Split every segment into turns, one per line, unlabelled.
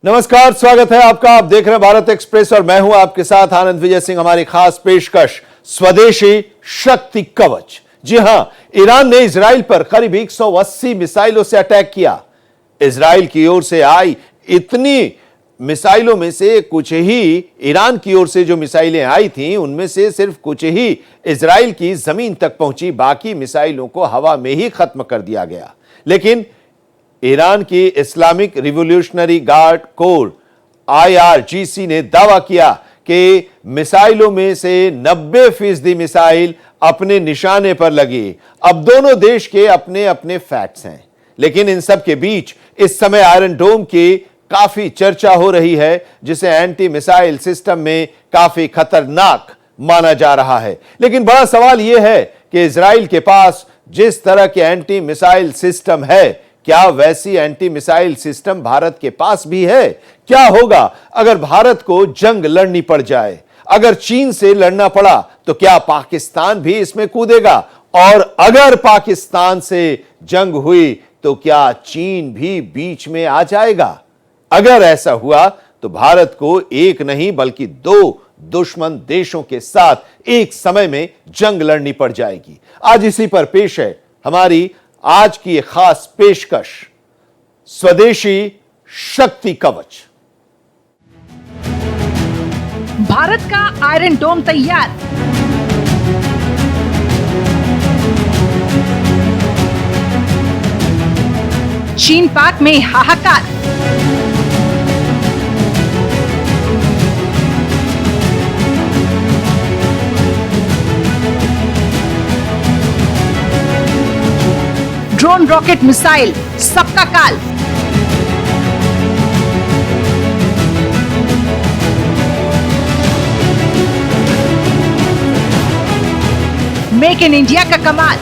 नमस्कार, स्वागत है आपका। आप देख रहे हैं भारत एक्सप्रेस और मैं हूं आपके साथ आनंद विजय सिंह। हमारी खास पेशकश स्वदेशी शक्ति कवच। जी हां, ईरान ने इजराइल पर करीब 180 मिसाइलों से अटैक किया। इजराइल की ओर से आई इतनी मिसाइलों में से कुछ ही ईरान की ओर से जो मिसाइलें आई थीं उनमें से सिर्फ कुछ ही इजराइल की जमीन तक पहुंची, बाकी मिसाइलों को हवा में ही खत्म कर दिया गया। लेकिन ईरान की Islamic revolutionary guard core IRGC ने दावा किया कि मिसाइलों में से 90% मिसाइल अपने निशाने पर लगी। अब दोनों देश के अपने अपने फैक्ट्स हैं, लेकिन इन सब के बीच इस समय आयरन डोम की काफी चर्चा हो रही है, जिसे एंटी मिसाइल सिस्टम में काफी खतरनाक माना जा रहा है। लेकिन बड़ा सवाल यह है कि इजराइल के पास जिस तरह के एंटी मिसाइल सिस्टम है, क्या वैसी एंटी मिसाइल सिस्टम भारत के पास भी है? क्या होगा अगर भारत को जंग लड़नी पड़ जाए? अगर चीन से लड़ना पड़ा तो क्या पाकिस्तान भी इसमें कूदेगा? और अगर पाकिस्तान से जंग हुई तो क्या चीन भी बीच में आ जाएगा? अगर ऐसा हुआ तो भारत को एक नहीं बल्कि 2 दुश्मन देशों के साथ एक समय में जंग लड़नी पड़ जाएगी। आज इसी पर पेश है हमारी आज की एक खास पेशकश, स्वदेशी शक्ति कवच।
भारत का आयरन डोम तैयार। चीन पाक में हाहाकार। ड्रोन रॉकेट मिसाइल सबका काल। मेक इन इंडिया का कमाल।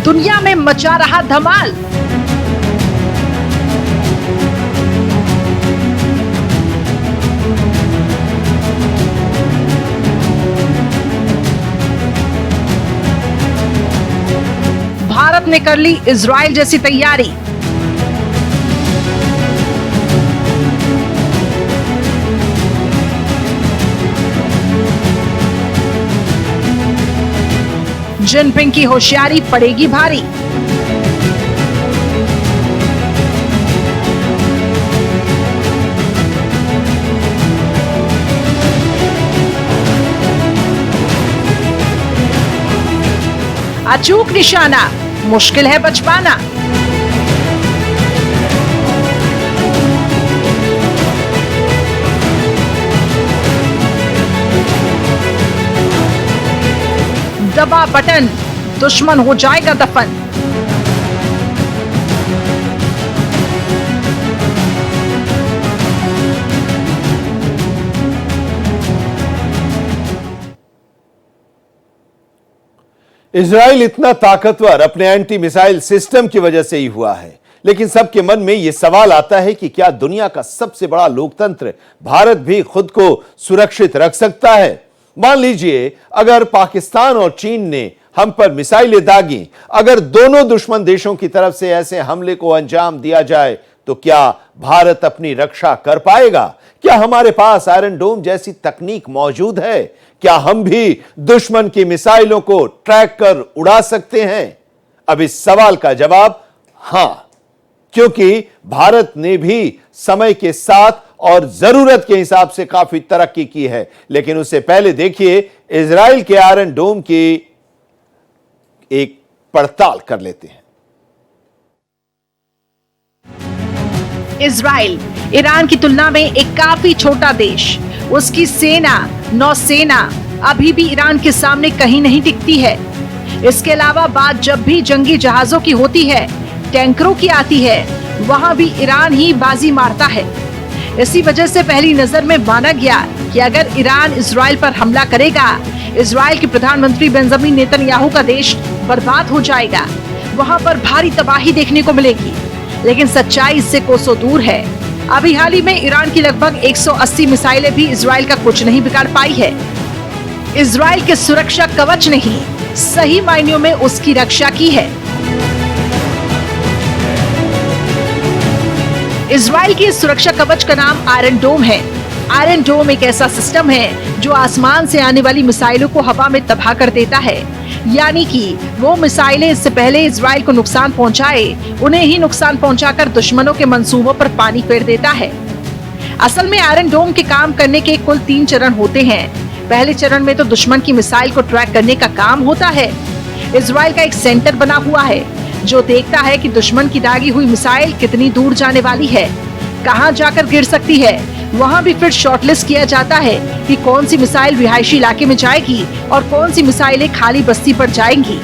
दुनिया में मचा रहा धमाल। भारत ने कर ली इजराइल जैसी तैयारी। जिनपिंग की होशियारी पड़ेगी भारी। अचूक निशाना, मुश्किल है बच पाना। दबा बटन, दुश्मन हो जाएगा दफन।
इजराइल इतना ताकतवर अपने एंटी मिसाइल सिस्टम की वजह से ही हुआ है, लेकिन सबके मन में यह सवाल आता है कि क्या दुनिया का सबसे बड़ा लोकतंत्र भारत भी खुद को सुरक्षित रख सकता है? मान लीजिए अगर पाकिस्तान और चीन ने हम पर मिसाइलें दागी, अगर दोनों दुश्मन देशों की तरफ से ऐसे हमले को अंजाम दिया जाए तो क्या भारत अपनी रक्षा कर पाएगा? क्या हमारे पास आयरन डोम जैसी तकनीक मौजूद है? क्या हम भी दुश्मन की मिसाइलों को ट्रैक कर उड़ा सकते हैं? अब इस सवाल का जवाब हां, क्योंकि भारत ने भी समय के साथ और जरूरत के हिसाब से काफी तरक्की की है। लेकिन उससे पहले देखिए इजराइल के आयरन डोम की एक पड़ताल कर लेते हैं।
इजराइल ईरान की तुलना में एक काफी छोटा देश। उसकी सेना, नौसेना अभी भी ईरान के सामने कहीं नहीं टिकती है। इसके अलावा बात जब भी जंगी जहाजों की होती है, टैंकरों की आती है, वहां भी ईरान ही बाजी मारता है। इसी वजह से पहली नजर में माना गया कि अगर ईरान इजराइल पर हमला करेगा, इजराइल के प्रधानमंत्री बेंजामिन नेतन्याहू का देश बर्बाद हो जाएगा। वहां पर भारी तबाही देखने को मिलेगी। लेकिन सच्चाई इससे कोसों दूर है। अभी हाल ही में ईरान की लगभग 180 मिसाइलें भी इजराइल का कुछ नहीं बिगाड़ पाई है। इजराइल के सुरक्षा कवच ने ही सही मायनों में उसकी रक्षा की है। इजराइल की इस सुरक्षा कवच का नाम आयरन डोम है। आयरन डोम एक ऐसा सिस्टम है जो आसमान से आने वाली मिसाइलों को हवा में तबाह कर देता है, यानी कि वो मिसाइलें इससे पहले इजराइल को नुकसान पहुंचाए उन्हें ही नुकसान पहुंचाकर दुश्मनों के मंसूबों पर पानी फेर देता है। असल में आयरन डोम के काम करने के कुल 3 चरण होते हैं। पहले चरण में तो दुश्मन की मिसाइल को ट्रैक करने का काम होता है। इजराइल का एक सेंटर बना हुआ है जो देखता है कि दुश्मन की दागी हुई मिसाइल कितनी दूर जाने वाली है, कहां जाकर गिर सकती है। वहां भी फिर शॉर्टलिस्ट किया जाता है कि कौन सी मिसाइल रिहायशी इलाके में जाएगी और कौन सी मिसाइलें खाली बस्ती पर जाएंगी।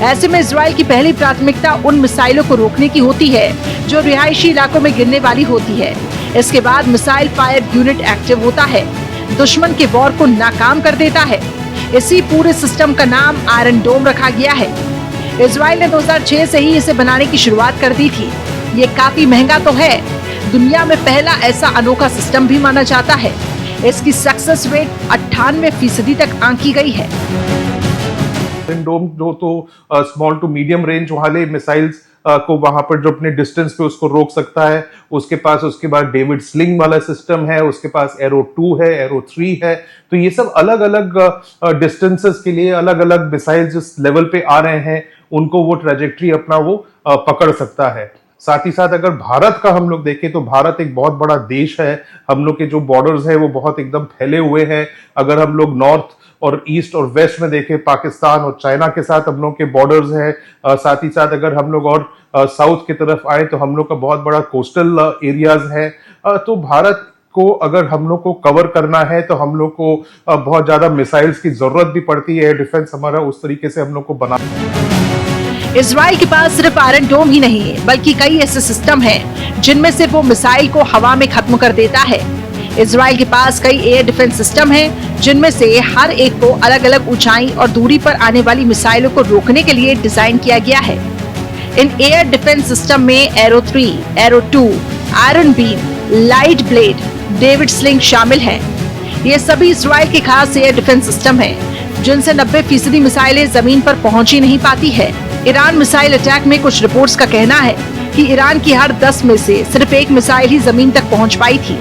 ऐसे में इजराइल की पहली प्राथमिकता उन मिसाइलों को रोकने की होती है जो रिहायशी इलाकों में गिरने वाली होती है। इसके बाद मिसाइल फायर यूनिट एक्टिव होता है, दुश्मन के वॉर को नाकाम कर देता है। इसी पूरे सिस्टम का नाम आयरन डोम रखा गया है। इजराइल ने 2006 से ही इसे बनाने की शुरुआत कर दी थी। ये काफी महंगा तो है, दुनिया में पहला ऐसा अनोखा सिस्टम भी माना जाता है। इसकी सक्सेस रेट 98% तक आंकी गई है।
डोम जो तो स्मॉल टू मीडियम रेंज वाले मिसाइल्स को वहां पर जो अपने डिस्टेंस पे उसको रोक सकता है। उसके पास उसके बाद डेविड स्लिंग वाला सिस्टम है, उसके पास एरो 2 है, एरो 3 है। तो ये सब अलग अलग डिस्टेंसेस के लिए अलग अलग मिसाइल जिस लेवल पे आ रहे हैं उनको वो ट्रेजेक्ट्री अपना वो पकड़ सकता है। साथ ही साथ अगर भारत का हम लोग देखें तो भारत एक बहुत बड़ा देश है। हम लोग के जो बॉर्डर्स है वो बहुत एकदम फैले हुए हैं। अगर हम लोग नॉर्थ और ईस्ट और वेस्ट में देखें, पाकिस्तान और चाइना के साथ हम लोग के बॉर्डर्स हैं। साथ ही साथ अगर हम लोग और साउथ की तरफ आए तो हम लोग का बहुत बड़ा कोस्टल एरियाज है। तो भारत को अगर हम लोग को कवर करना है तो हम लोग को बहुत ज्यादा मिसाइल्स की जरूरत भी पड़ती है। डिफेंस हमारा उस तरीके से हम लोग को बना।
इजराइल के पास सिर्फ आयरन डोम ही नहीं है बल्कि कई ऐसे सिस्टम हैं जिनमें से वो मिसाइल को हवा में खत्म कर देता है। इजराइल के पास कई एयर डिफेंस सिस्टम हैं जिनमें से हर एक को अलग अलग ऊंचाई और दूरी पर आने वाली मिसाइलों को रोकने के लिए डिजाइन किया गया है। इन एयर डिफेंस सिस्टम में arrow 3, arrow 2, iron beam, light blade, David sling शामिल हैं। ये सभी इजराइल के खास एयर डिफेंस सिस्टम हैं जिनसे 90% मिसाइलें जमीन पर पहुंच ही नहीं पाती है। ईरान मिसाइल अटैक में कुछ रिपोर्ट्स का कहना है कि ईरान की हर 10 में से सिर्फ 1 मिसाइल ही जमीन तक पहुंच पाई थी।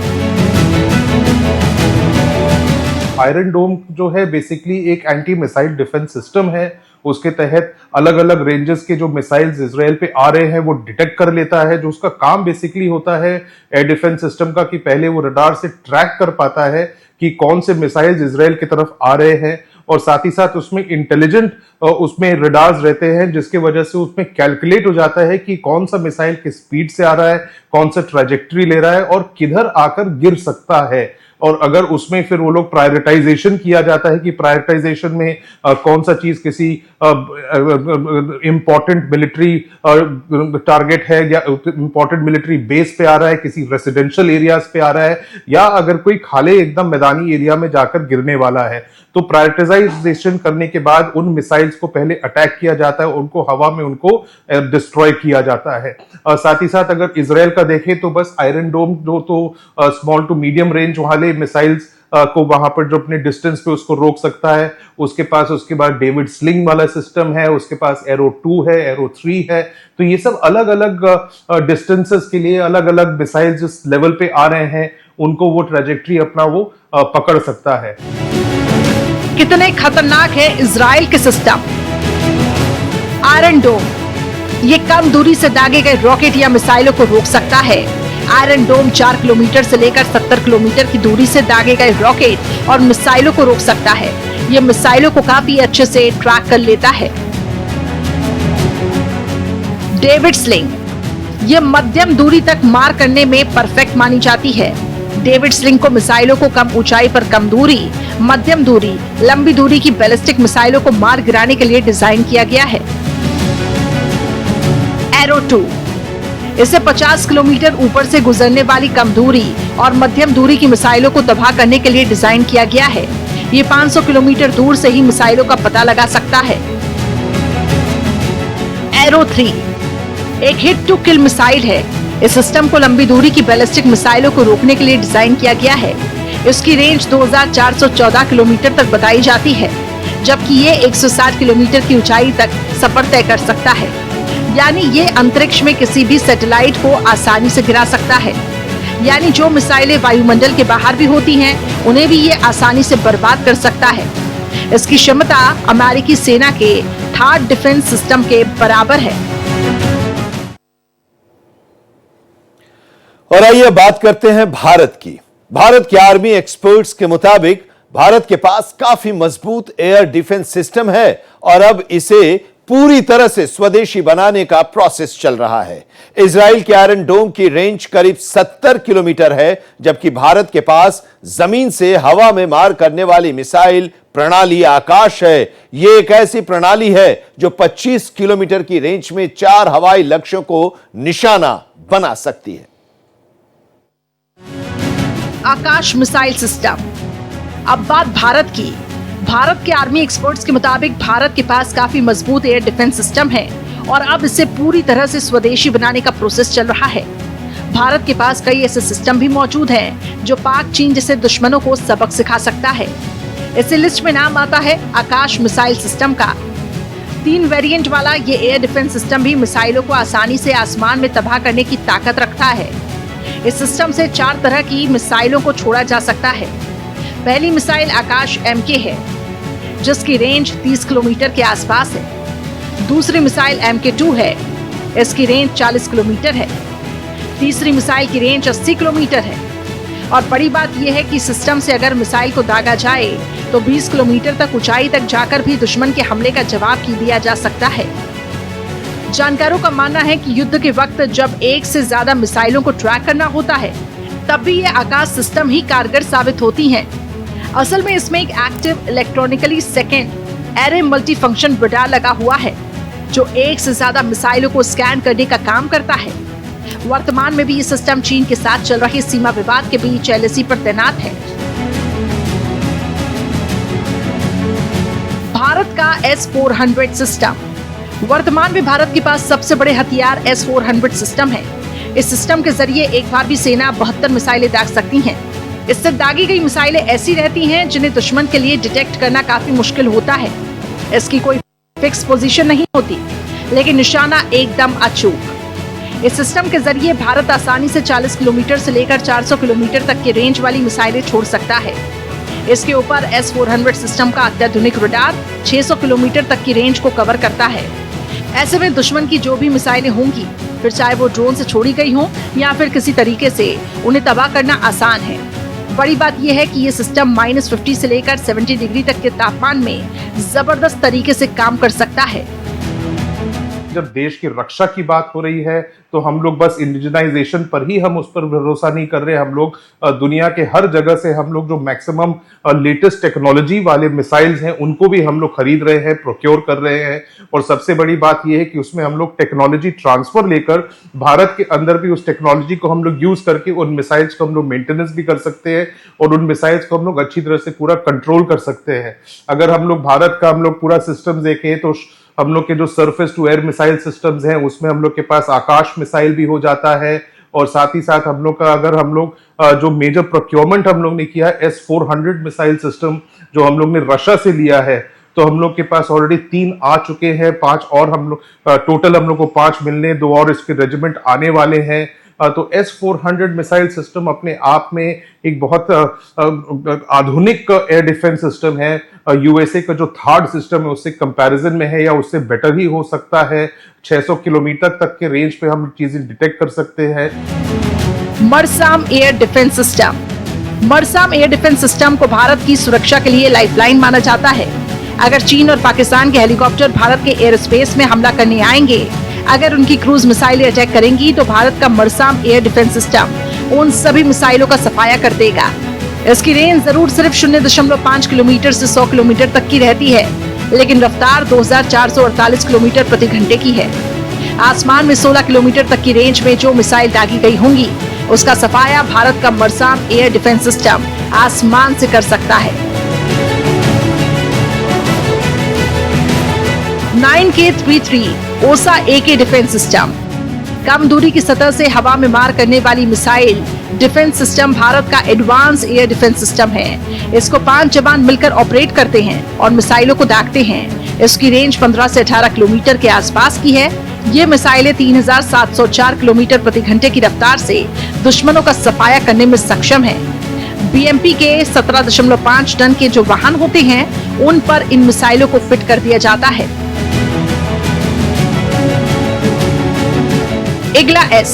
आयरन डोम जो है बेसिकली एक एंटी मिसाइल डिफेंस सिस्टम है। उसके तहत अलग अलग रेंजेस के जो मिसाइल्स इजराइल पे आ रहे हैं वो डिटेक्ट कर लेता है। जो उसका काम बेसिकली होता है एयर डिफेंस सिस्टम का कि पहले वो रडार से ट्रैक कर पाता है कि कौन से मिसाइल्स इजराइल की तरफ आ रहे हैं, और साथ ही साथ उसमें इंटेलिजेंट उसमें रडार्स रहते हैं जिसकी वजह से उसमें कैलकुलेट हो जाता है कि कौन सा मिसाइल किस स्पीड से आ रहा है, कौन सा ट्रैजेक्टरी ले रहा है और किधर आकर गिर सकता है। और अगर उसमें फिर वो लोग प्रायोरिटाइजेशन किया जाता है कि प्रायोरिटाइजेशन में कौन सा चीज किसी इंपॉर्टेंट मिलिट्री टारगेट है या इंपॉर्टेंट मिलिट्री बेस पे आ रहा है, किसी रेसिडेंशियल एरियाज पे आ रहा है, या अगर कोई खाली एकदम मैदानी एरिया में जाकर गिरने वाला है, तो प्रायोरिटाइजेशन करने के बाद उन मिसाइल्स को पहले अटैक किया जाता है, उनको हवा में उनको डिस्ट्रॉय किया जाता है। साथ ही साथ अगर इजराइल का देखें तो बस आयरन डोम जो तो स्मॉल टू मीडियम रेंज वाले मिसाइल्स को वहां पर जो अपने डिस्टेंस पे उसको रोक सकता है। उसके पास उसके बाद डेविड स्लिंग वाला सिस्टम है, उसके पास एरो 2 है, एरो 3 है। तो ये सब अलग अलग डिस्टेंसेस के लिए अलग अलग मिसाइल जिस लेवल पे आ रहे हैं उनको वो ट्रेजेक्ट्री अपना वो पकड़ सकता है।
कितने खतरनाक है इजराइल के सिस्टम। आयरन डोम ये कम दूरी से दागे गए रॉकेट या मिसाइलों को रोक सकता है। आयरन डोम 4 किलोमीटर से लेकर 70 किलोमीटर की दूरी से दागे गए रॉकेट और मिसाइलों को रोक सकता है। ये मिसाइलों को काफी अच्छे से ट्रैक कर लेता है। डेविड स्लिंग ये मध्यम दूरी तक मार करने में परफेक्ट मानी जाती है। डेविड स्लिंग को मिसाइलों को कम ऊंचाई पर कम दूरी, मध्यम दूरी, लंबी दूरी की बैलिस्टिक मिसाइलों को मार गिराने के लिए डिजाइन किया गया है। एरो 2 इसे 50 किलोमीटर ऊपर से गुजरने वाली कम दूरी और मध्यम दूरी की मिसाइलों को तबाह करने के लिए डिजाइन किया गया है। ये 500 किलोमीटर दूर से ही मिसाइलों का पता लगा सकता है। एरो 3 एक हिट टू किल मिसाइल है। इस सिस्टम को लंबी दूरी की बैलिस्टिक मिसाइलों को रोकने के लिए डिजाइन किया गया है। इसकी रेंज 2414 किलोमीटर तक बताई जाती है, जबकि ये 160 किलोमीटर की ऊंचाई तक सफर तय कर सकता है। यानी ये अंतरिक्ष में किसी भी सैटेलाइट को आसानी से गिरा सकता है। यानी जो मिसाइलें वायुमंडल के बाहर भी होती हैं, उन्हें भी ये आसानी से बर्बाद कर सकता है। इसकी क्षमता अमेरिकी सेना के थार्ड डिफेंस सिस्टम के बराबर है।
और आइए बात करते हैं भारत की। भारत के आर्मी एक्सपर्ट्स के मुताबिक भारत के पास काफी मजबूत एयर डिफेंस सिस्टम है और अब इसे पूरी तरह से स्वदेशी बनाने का प्रोसेस चल रहा है। इजराइल के आयरन डोम की रेंज करीब 70 किलोमीटर है, जबकि भारत के पास जमीन से हवा में मार करने वाली मिसाइल प्रणाली आकाश है। यह एक ऐसी प्रणाली है जो 25 किलोमीटर की रेंज में 4 हवाई लक्ष्यों को निशाना बना सकती है।
आकाश मिसाइल सिस्टम। अब बात भारत की। भारत के आर्मी एक्सपर्ट्स के मुताबिक भारत के पास काफी मजबूत एयर डिफेंस सिस्टम है और अब इसे पूरी तरह से स्वदेशी बनाने का प्रोसेस चल रहा है। भारत के पास कई ऐसे सिस्टम भी मौजूद हैं जो पाक चीन जैसे दुश्मनों को सबक सिखा सकता है। इसी लिस्ट में नाम आता है आकाश मिसाइल सिस्टम का। 3 वेरिएंट वाला ये एयर डिफेंस सिस्टम भी मिसाइलों को आसानी से आसमान में तबाह करने की ताकत रखता है। इस सिस्टम से 4 तरह की मिसाइलों को छोड़ा जा सकता है। पहली मिसाइल आकाश MK है, जिसकी रेंज 30 किलोमीटर के आसपास है। दूसरी मिसाइल MK2 है, इसकी रेंज 40 किलोमीटर है। तीसरी मिसाइल की रेंज 80 किलोमीटर है। और बड़ी बात यह है कि सिस्टम से अगर मिसाइल को दागा जाए तो 20 किलोमीटर तक ऊंचाई तक जाकर भी दुश्मन के हमले का जवाब दिया जा सकता है। जानकारों का मानना है कि युद्ध के वक्त जब एक से ज्यादा मिसाइलों को ट्रैक करना होता है, तब भी ये आकाश सिस्टम ही कारगर साबित होती हैं। असल में इसमें एक active electronically second array multi function radar लगा हुआ है, जो एक से ज्यादा मिसाइलों को स्कैन करने का काम करता है। वर्तमान में भी ये सिस्टम चीन के साथ चल रहे सीमा विवाद के बीच LAC पर तैनात है। भारत का S-400 सिस्टम। वर्तमान में भारत के पास सबसे बड़े हथियार S-400 सिस्टम है। इस सिस्टम के जरिए एक बार भी सेना 72 मिसाइलें दाग सकती हैं। इससे दागी गई मिसाइलें ऐसी रहती हैं जिन्हें दुश्मन के लिए डिटेक्ट करना काफी मुश्किल होता है। इसकी कोई फिक्स पोजीशन नहीं होती, लेकिन निशाना एकदम अचूक। इस सिस्टम के जरिए भारत आसानी से 40 किलोमीटर से लेकर 400 किलोमीटर तक की रेंज वाली मिसाइलें छोड़ सकता है। इसके ऊपर S-400 सिस्टम का अत्याधुनिक रडार 600 किलोमीटर तक की रेंज को कवर करता है। ऐसे में दुश्मन की जो भी मिसाइलें होंगी, फिर चाहे वो ड्रोन से छोड़ी गई हों या फिर किसी तरीके से, उन्हें तबाह करना आसान है। बड़ी बात यह है कि ये सिस्टम -50 से लेकर 70 डिग्री तक के तापमान में जबरदस्त तरीके से काम कर सकता है।
जब देश की रक्षा की बात हो रही है तो हम लोग बस इंडिजनाइजेशन पर ही हम उस पर भरोसा नहीं कर रहे। हम लोग दुनिया के हर जगह से हम लोग जो मैक्सिमम लेटेस्ट टेक्नोलॉजी वाले मिसाइल्स हैं उनको भी हम लोग खरीद रहे हैं, प्रोक्योर कर रहे हैं। और सबसे बड़ी बात यह है कि उसमें हम लोग टेक्नोलॉजी ट्रांसफर लेकर भारत के अंदर भी उस टेक्नोलॉजी को हम लोग यूज करके उन मिसाइल्स को हम लोग मेंटेनेंस भी कर सकते हैं और उन मिसाइल्स को हम लोग अच्छी तरह से पूरा कंट्रोल कर सकते हैं। अगर हम लोग भारत का हम लोग पूरा सिस्टम देखें तो हम लोग के जो surface to air missile systems हैं उसमें हम लोग के पास आकाश मिसाइल भी हो जाता है। और साथ ही साथ हम लोग का अगर हम लोग जो मेजर प्रोक्योरमेंट हम लोग ने किया है S-400 मिसाइल सिस्टम जो हम लोग ने रशिया से लिया है, तो हम लोग के पास ऑलरेडी 3 आ चुके हैं, 5 और हम लोग टोटल हम लोग को 5 मिलने, 2 और इसके रेजिमेंट आने वाले हैं। तो S-400 मिसाइल सिस्टम अपने आप में एक बहुत आधुनिक एयर डिफेंस सिस्टम है। USA का जो थर्ड सिस्टम है उससे कंपैरिजन में है या उससे बेटर ही हो सकता है। 600 किलोमीटर तक के रेंज पे हम चीजें डिटेक्ट कर सकते हैं।
MRSAM air defence system. MRSAM air defence system को भारत की सुरक्षा के लिए लाइफलाइन माना जाता है। अगर चीन और पाकिस्तान के हेलीकॉप्टर भारत के एयर स्पेस में हमला करने आएंगे, अगर उनकी क्रूज मिसाइलें अटैक करेंगी, तो भारत का मरसाम एयर डिफेंस सिस्टम उन सभी मिसाइलों का सफाया कर देगा। इसकी रेंज जरूर सिर्फ 0.5 किलोमीटर से 100 किलोमीटर तक की रहती है, लेकिन रफ्तार 2448 किलोमीटर प्रति घंटे की है। आसमान में 16 किलोमीटर तक की रेंज में जो मिसाइल दागी गई होंगी, उसका सफाया भारत का मरसाम एयर डिफेंस सिस्टम आसमान से कर सकता है। 9K33 ओसा AK डिफेंस सिस्टम। कम दूरी की सतह से हवा में मार करने वाली मिसाइल डिफेंस सिस्टम भारत का एडवांस एयर डिफेंस सिस्टम है। इसको 5 जवान मिलकर ऑपरेट करते हैं और मिसाइलों को दागते हैं। इसकी रेंज 15 से 18 किलोमीटर के आसपास की है। ये मिसाइलें 3704 किलोमीटर प्रति घंटे की रफ्तार से दुश्मनों का सफाया करने में सक्षम है। BMP के 17.5 टन के जो वाहन होते हैं, उन पर इन मिसाइलों को फिट कर दिया जाता है। इग्ला S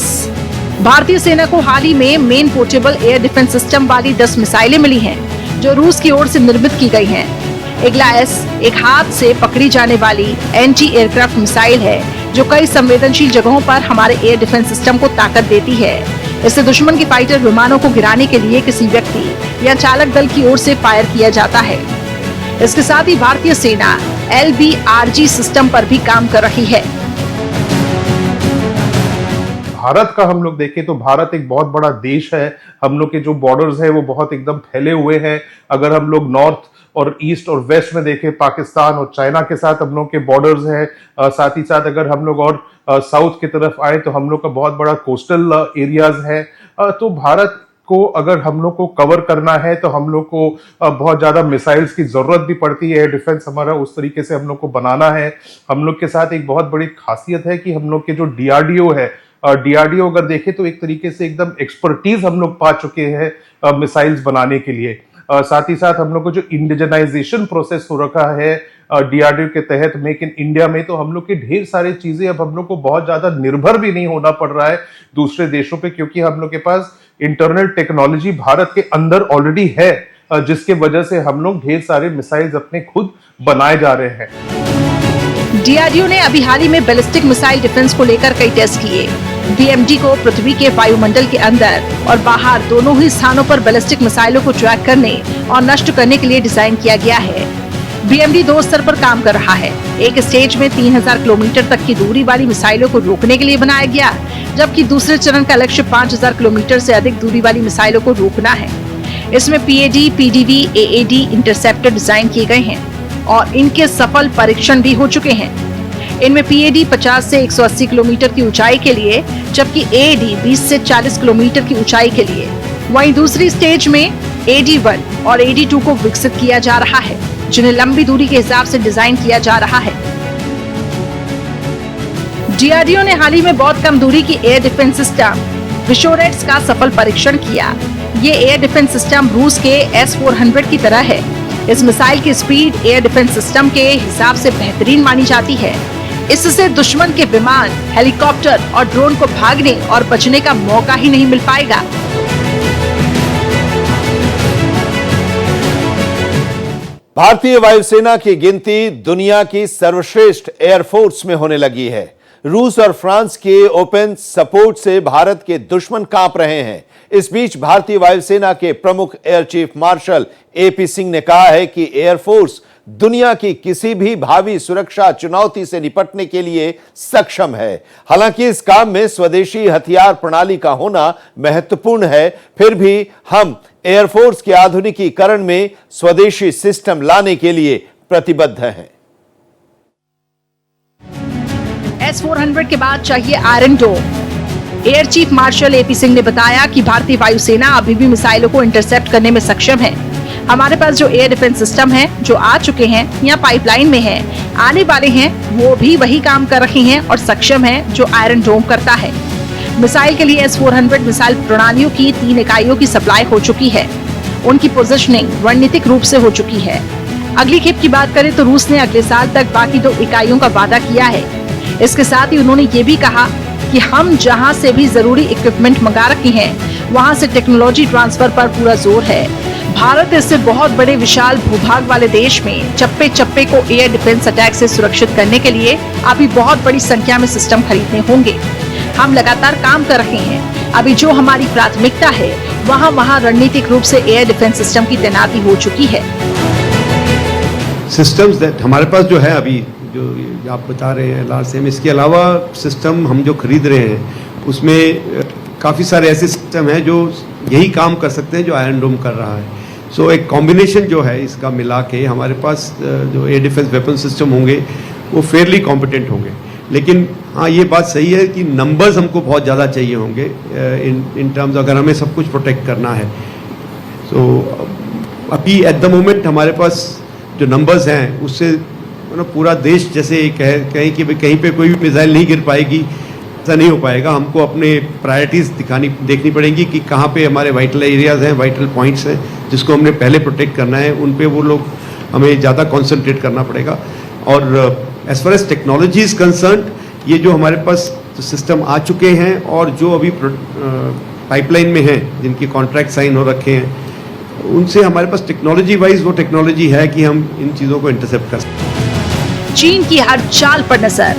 भारतीय सेना को हाल ही में main portable air defence system वाली 10 मिसाइलें मिली हैं, जो रूस की ओर से निर्मित की गई हैं। इग्ला S एक हाथ से पकड़ी जाने वाली एंटी एयरक्राफ्ट मिसाइल है, जो कई संवेदनशील जगहों पर हमारे एयर डिफेंस सिस्टम को ताकत देती है। इससे दुश्मन की फाइटर विमानों को गिराने के लिए किसी व्यक्ति या चालक दल की ओर से फायर किया जाता है। इसके साथ ही भारतीय सेना LBRG सिस्टम पर भी काम कर रही है।
भारत का हम लोग देखें तो भारत एक बहुत बड़ा देश है। हम लोग के जो बॉर्डर्स है वो बहुत एकदम फैले हुए हैं। अगर हम लोग नॉर्थ और ईस्ट और वेस्ट में देखें, पाकिस्तान और चाइना के साथ हम लोग के बॉर्डर्स हैं। साथ ही साथ अगर हम लोग और साउथ की तरफ आए तो हम लोग का बहुत बड़ा कोस्टल एरियाज है। तो भारत को अगर हम लोग को कवर करना है तो हम लोग को बहुत ज्यादा मिसाइल्स की जरूरत भी पड़ती है। डिफेंस हमारा उस तरीके से हम लोग को बनाना है। हम लोग के साथ एक बहुत बड़ी खासियत है कि हम लोग के जो DRDO है, DRDO अगर देखें तो एक तरीके से एकदम एक्सपर्टीज हम लोग पा चुके हैं मिसाइल्स बनाने के लिए। साथ ही साथ हम लोग को जो इंडिजनाइजेशन प्रोसेस हो रखा है DRDO के तहत मेक इन इंडिया में, तो हम लोग की ढेर सारी चीजें अब हम लोग को बहुत ज्यादा निर्भर भी नहीं होना पड़ रहा है दूसरे देशों पे, क्योंकि हम लोग के पास इंटरनल टेक्नोलॉजी भारत के अंदर ऑलरेडी है, जिसके वजह से हम लोग ढेर सारे मिसाइल्स अपने खुद बनाए जा रहे हैं।
DRDO ने अभी हाल ही में बैलिस्टिक मिसाइल डिफेंस को लेकर कई टेस्ट किए। BMD को पृथ्वी के वायुमंडल के अंदर और बाहर दोनों ही स्थानों पर बैलिस्टिक मिसाइलों को ट्रैक करने और नष्ट करने के लिए डिजाइन किया गया है। BMD 2 स्तर पर काम कर रहा है। एक स्टेज में 3000 किलोमीटर तक की दूरी वाली मिसाइलों को रोकने के लिए बनाया गया, जबकि दूसरे चरण का लक्ष्य 5000 किलोमीटर से अधिक दूरी वाली मिसाइलों को रोकना है। इसमें PAD, PDV, AAD interceptor design किए गए हैं और इनके सफल परीक्षण भी हो चुके हैं। इनमें PAD 50 से 180 किलोमीटर की ऊंचाई के लिए, जबकि AAD 20 से 40 किलोमीटर की ऊंचाई के लिए। वहीं दूसरी स्टेज में AD-1 और AD-2 को विकसित किया जा रहा है, जिन्हें लंबी दूरी के हिसाब से डिजाइन किया जा रहा है। DRDO ने हाल ही में बहुत कम दूरी की एयर डिफेंस सिस्टम विशोरेट्स का सफल परीक्षण किया। ये एयर डिफेंस सिस्टम रूस के S-400 की तरह है। इस मिसाइल की स्पीड एयर डिफेंस सिस्टम के हिसाब से बेहतरीन मानी जाती है। इससे दुश्मन के विमान, हेलीकॉप्टर और ड्रोन को भागने और बचने का मौका ही नहीं मिल पाएगा।
भारतीय वायुसेना की गिनती दुनिया की सर्वश्रेष्ठ एयरफोर्स में होने लगी है। रूस और फ्रांस के ओपन सपोर्ट से भारत के दुश्मन कांप रहे हैं। इस बीच भारतीय वायुसेना के प्रमुख air chief marshal AP Singh ने कहा है कि एयरफोर्स दुनिया की किसी भी भावी सुरक्षा चुनौती से निपटने के लिए सक्षम है। हालांकि इस काम में स्वदेशी हथियार प्रणाली का होना महत्वपूर्ण है, फिर भी हम एयरफोर्स के आधुनिकीकरण में स्वदेशी सिस्टम लाने के लिए प्रतिबद्ध हैं।
S-400 के बाद चाहिए iron dome. Air chief marshal AP Singh ने बताया कि भारतीय वायुसेना अभी भी मिसाइलों को इंटरसेप्ट करने में सक्षम है। हमारे पास जो एयर डिफेंस सिस्टम है, जो आ चुके हैं या पाइपलाइन में हैं, आने वाले हैं, वो भी वही काम कर रहे हैं और सक्षम है जो आयरन डोम करता है। मिसाइल के लिए S-400 मिसाइल प्रणालियों की 3 इकाइयों की सप्लाई हो चुकी है। उनकी पोजीशनिंग रणनीतिक रूप से हो चुकी है। अगली खेप की बात करें तो रूस ने अगले साल तक बाकी 2 इकाइयों का वादा किया है। इसके साथ ही उन्होंने ये भी कहा कि हम जहां से भी जरूरी इक्विपमेंट मंगा रखे हैं, वहां से टेक्नोलॉजी ट्रांसफर पर पूरा जोर है। भारत इससे बहुत बड़े विशाल भूभाग वाले देश में चप्पे चप्पे को एयर डिफेंस अटैक से सुरक्षित करने के लिए अभी बहुत बड़ी संख्या में सिस्टम खरीदने होंगे। हम लगातार काम कर रहे हैं। अभी जो हमारी प्राथमिकता है, वहाँ रणनीतिक रूप से एयर डिफेंस सिस्टम की तैनाती हो चुकी है।
सिस्टम्स दैट हमारे पास जो है अभी जो आप बता रहे हैं लाल सेम, इसके अलावा सिस्टम हम जो खरीद रहे हैं उसमें काफ़ी सारे ऐसे सिस्टम हैं जो यही काम कर सकते हैं जो आयरन डोम कर रहा है। सो एक कॉम्बिनेशन जो है इसका मिला के हमारे पास जो एयर डिफेंस वेपन सिस्टम होंगे वो फेयरली कॉम्पिटेंट होंगे। लेकिन हाँ ये बात सही है कि नंबर्स हमको बहुत ज़्यादा चाहिए होंगे इन टर्म्स अगर हमें सब कुछ प्रोटेक्ट करना है। सो अभी एट द मोमेंट हमारे पास जो नंबर्स हैं उससे पूरा देश जैसे कहें कि कहीं पे कोई भी मिसाइल नहीं गिर पाएगी, ऐसा नहीं हो पाएगा। हमको अपने प्रायोरिटीज़ देखनी पड़ेंगी कि कहाँ पे हमारे वाइटल एरियाज़ हैं, वाइटल पॉइंट्स हैं जिसको हमने पहले प्रोटेक्ट करना है, उन पे वो लोग हमें ज़्यादा कॉन्सेंट्रेट करना पड़ेगा। और as far as technology is concern, ये जो हमारे पास सिस्टम आ चुके हैं और जो अभी पाइपलाइन में हैं, जिनके कॉन्ट्रैक्ट साइन हो रखे हैं, उनसे हमारे पास टेक्नोलॉजी वाइज वो टेक्नोलॉजी है कि हम इन चीज़ों को इंटरसेप्ट कर सकते हैं।
चीन की हर चाल पर नजर।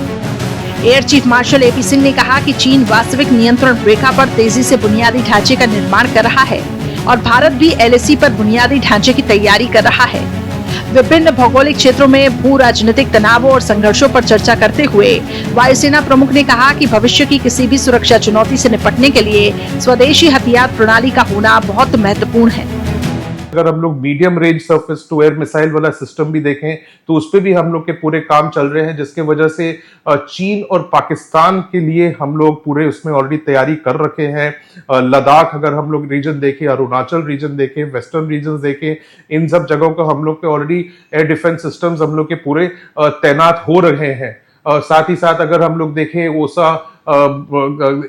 Air chief martial AP Singh ने कहा कि चीन वास्तविक नियंत्रण रेखा पर तेजी से बुनियादी ढांचे का निर्माण कर रहा है और भारत भी एलएसी पर बुनियादी ढांचे की तैयारी कर रहा है। विभिन्न भौगोलिक क्षेत्रों में भू राजनीतिक तनावों और संघर्षों पर चर्चा करते हुए वायुसेना प्रमुख ने कहा कि भविष्य की किसी भी सुरक्षा चुनौती से निपटने के लिए स्वदेशी हथियार प्रणाली का होना बहुत महत्वपूर्ण है।
अगर हम लोग medium range surface to air missile वाला सिस्टम भी देखें तो उस पे भी हम लोग के पूरे काम चल रहे हैं, जिसके वजह से चीन और पाकिस्तान के लिए हम लोग पूरे उसमें ऑलरेडी तैयारी कर रखे हैं। लद्दाख अगर हम लोग रीजन देखें, अरुणाचल रीजन देखें, वेस्टर्न रीजन देखें, इन सब जगहों को हम लोग के ऑलरेडी एयर डिफेंस सिस्टम्स हम लोग के पूरे तैनात हो रहे हैं। साथ ही साथ अगर हम लोग देखें ओसा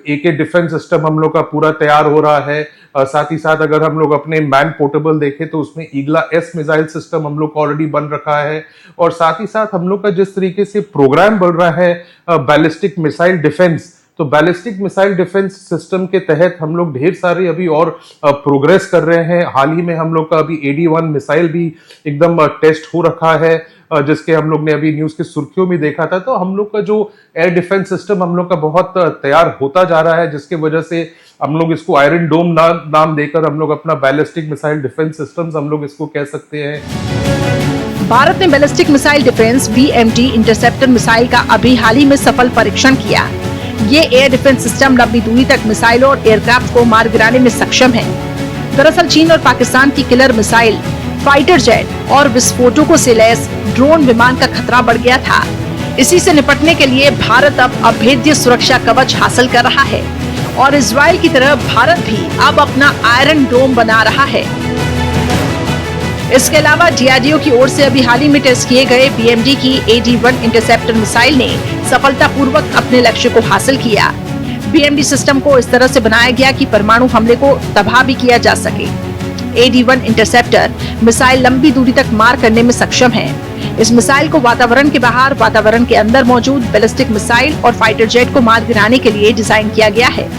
एके डिफेंस सिस्टम हम लोग का पूरा तैयार हो रहा है। साथ ही साथ अगर हम लोग अपने मैन पोर्टेबल देखें तो उसमें ईगला एस मिसाइल सिस्टम हम लोग का ऑलरेडी बन रखा है। और साथ ही साथ हम लोग का जिस तरीके से प्रोग्राम बन रहा है बैलिस्टिक मिसाइल डिफेंस, तो बैलिस्टिक मिसाइल डिफेंस सिस्टम के तहत हम लोग ढेर सारे अभी और प्रोग्रेस कर रहे हैं। हाल ही में हम लोग का अभी AD-1 मिसाइल भी एकदम टेस्ट हो रखा है, जिसके हम लोग ने अभी न्यूज की सुर्खियों में देखा था। तो हम लोग का जो एयर डिफेंस सिस्टम हम लोग का बहुत तैयार होता जा रहा है, जिसके वजह से हम लोग इसको आयरन डोम नाम देकर हम लोग अपना बैलिस्टिक मिसाइल डिफेंस सिस्टम्स हम लोग इसको कह सकते हैं।
भारत ने ballistic missile defence BMD interceptor missile का अभी हाल ही में सफल परीक्षण किया। ये एयर डिफेंस सिस्टम लंबी दूरी तक मिसाइलों और एयरक्राफ्ट को मार गिराने में सक्षम है। दरअसल चीन और पाकिस्तान की किलर मिसाइल, फाइटर जेट और विस्फोटकों से लैस ड्रोन विमान का खतरा बढ़ गया था। इसी से निपटने के लिए भारत अब अभेद्य सुरक्षा कवच हासिल कर रहा है और इजराइल की तरह भारत भी अब अपना आयरन डोम बना रहा है। इसके अलावा DRDO की ओर से अभी हाल ही में टेस्ट किए गए BMD की AD-1 इंटरसेप्टर मिसाइल ने सफलतापूर्वक अपने लक्ष्य को हासिल किया। BMD सिस्टम को इस तरह से बनाया गया कि परमाणु हमले को तबाह भी किया जा सके। AD-1 इंटरसेप्टर मिसाइल लंबी दूरी तक मार करने में सक्षम है। इस मिसाइल को वातावरण के बाहर, वातावरण के अंदर मौजूद बैलिस्टिक मिसाइल और फाइटर जेट को मार गिराने के लिए डिजाइन किया गया है।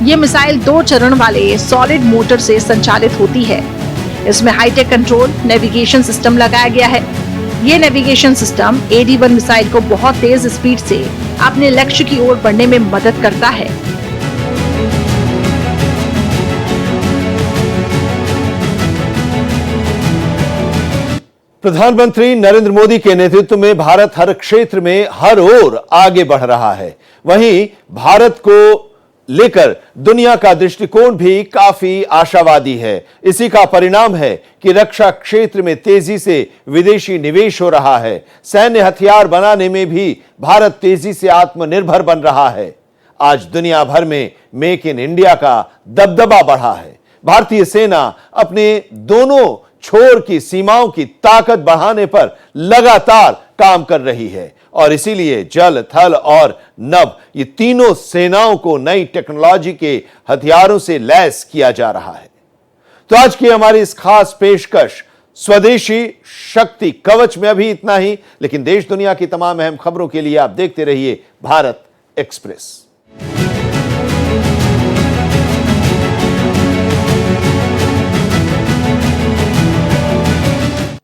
ये मिसाइल 2 चरण वाले सॉलिड मोटर से संचालित होती है। इसमें हाईटेक कंट्रोल नेविगेशन सिस्टम लगाया गया है। ये नेविगेशन सिस्टम AD-1 मिसाइल को बहुत तेज स्पीड से अपने लक्ष्य की ओर बढ़ने में मदद करता है।
प्रधानमंत्री नरेंद्र मोदी के नेतृत्व में भारत हर क्षेत्र में हर ओर आगे बढ़ रहा है। वहीं भारत को लेकर दुनिया का दृष्टिकोण भी काफी आशावादी है। इसी का परिणाम है कि रक्षा क्षेत्र में तेजी से विदेशी निवेश हो रहा है। सैन्य हथियार बनाने में भी भारत तेजी से आत्मनिर्भर बन रहा है। आज दुनिया भर में मेक इन इंडिया का दबदबा बढ़ा है। भारतीय सेना अपने दोनों छोर की सीमाओं की ताकत बढ़ाने पर लगातार काम कर रही है और इसीलिए जल, थल और नभ ये तीनों सेनाओं को नई टेक्नोलॉजी के हथियारों से लैस किया जा रहा है। तो आज की हमारी इस खास पेशकश स्वदेशी शक्ति कवच में अभी इतना ही, लेकिन देश दुनिया की तमाम अहम खबरों के लिए आप देखते रहिए भारत एक्सप्रेस।